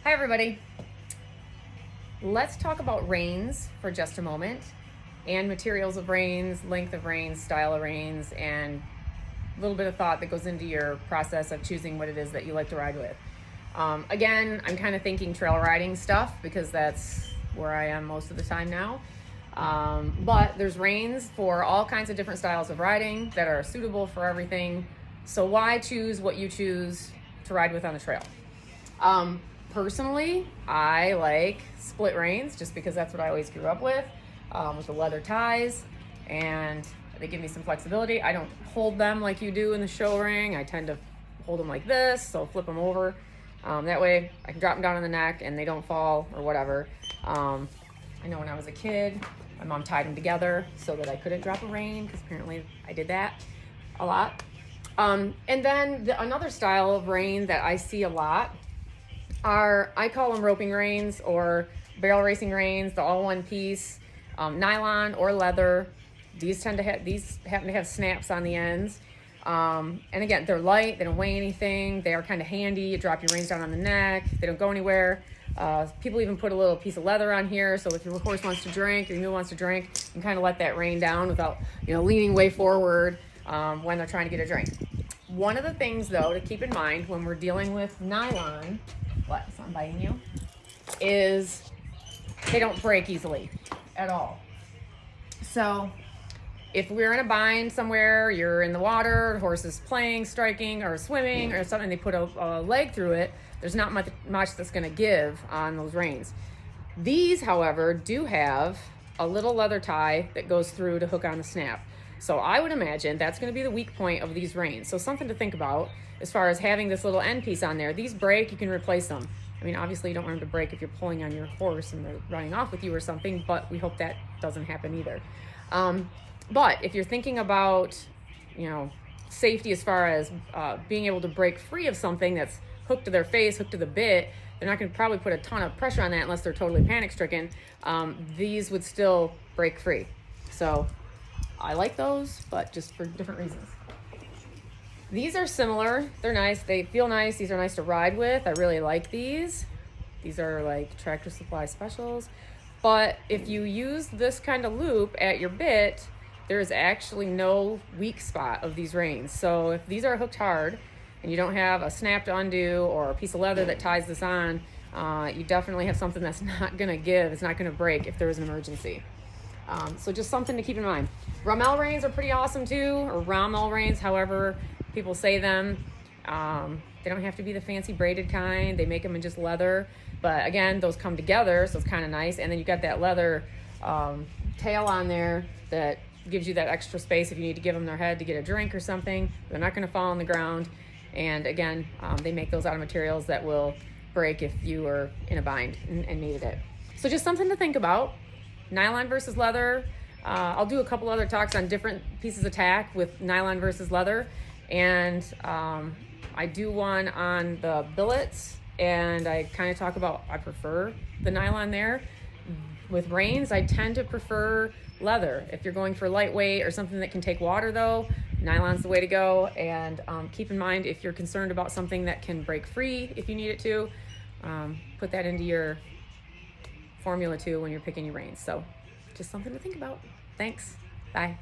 Hi everybody. Let's talk about reins for just a moment, and materials of reins, length of reins, style of reins, and a little bit of thought that goes into your process of choosing what it is that you like to ride with. Again, I'm kind of thinking trail riding stuff because that's where I am most of the time now. But there's reins for all kinds of different styles of riding that are suitable for everything. So why choose what you choose to ride with on the trail? Personally, I like split reins just because that's what I always grew up with the leather ties, and they give me some flexibility. I don't hold them like you do in the show ring. I tend to hold them like this, so flip them over. That way I can drop them down on the neck and they don't fall or whatever. I know when I was a kid, my mom tied them together so that I couldn't drop a rein, because apparently I did that a lot. And then another style of rein that I see a lot I call them roping reins or barrel racing reins, the all one piece, nylon or leather. These happen to have snaps on the ends. And again, they're light, they don't weigh anything, they are kind of handy. You drop your reins down on the neck, they don't go anywhere. People even put a little piece of leather on here, so if your horse wants to drink, your mule wants to drink, you can kind of let that rein down without, leaning way forward when they're trying to get a drink. One of the things, though, to keep in mind when we're dealing with nylon, is not biting you, is they don't break easily at all. So if we're in a bind somewhere, you're in the water, the horse is playing, striking, or swimming, or something, they put a leg through it, there's not much that's going to give on those reins. These, however, do have a little leather tie that goes through to hook on the snap. So I would imagine that's going to be the weak point of these reins. So something to think about as far as having this little end piece on there. These break, you can replace them. I mean, obviously you don't want them to break if you're pulling on your horse and they're running off with you or something, but we hope that doesn't happen either. But if you're thinking about, safety as far as being able to break free of something that's hooked to their face, hooked to the bit, they're not going to probably put a ton of pressure on that unless they're totally panic stricken. These would still break free. So I like those, but just for different reasons. These are similar. They're nice. They feel nice. These are nice to ride with. I really like these. These are like Tractor Supply specials. But if you use this kind of loop at your bit, there is actually no weak spot of these reins. So if these are hooked hard and you don't have a snap to undo or a piece of leather that ties this on, you definitely have something that's not going to give. It's not going to break if there is an emergency. So just something to keep in mind. Rommel reins are pretty awesome too, or Rommel reins, however people say them. They don't have to be the fancy braided kind. They make them in just leather. But again, those come together, so it's kind of nice. And then you got that leather tail on there that gives you that extra space if you need to give them their head to get a drink or something. They're not going to fall on the ground. And again, they make those out of materials that will break if you are in a bind and needed it. So just something to think about. Nylon versus leather. I'll do a couple other talks on different pieces of tack with nylon versus leather. And I do one on the billets, and I kind of talk about, I prefer the nylon there. With reins, I tend to prefer leather. If you're going for lightweight or something that can take water, though, nylon's the way to go. And keep in mind, if you're concerned about something that can break free if you need it to, put that into your formula too when you're picking your reins. So just something to think about. Thanks. Bye.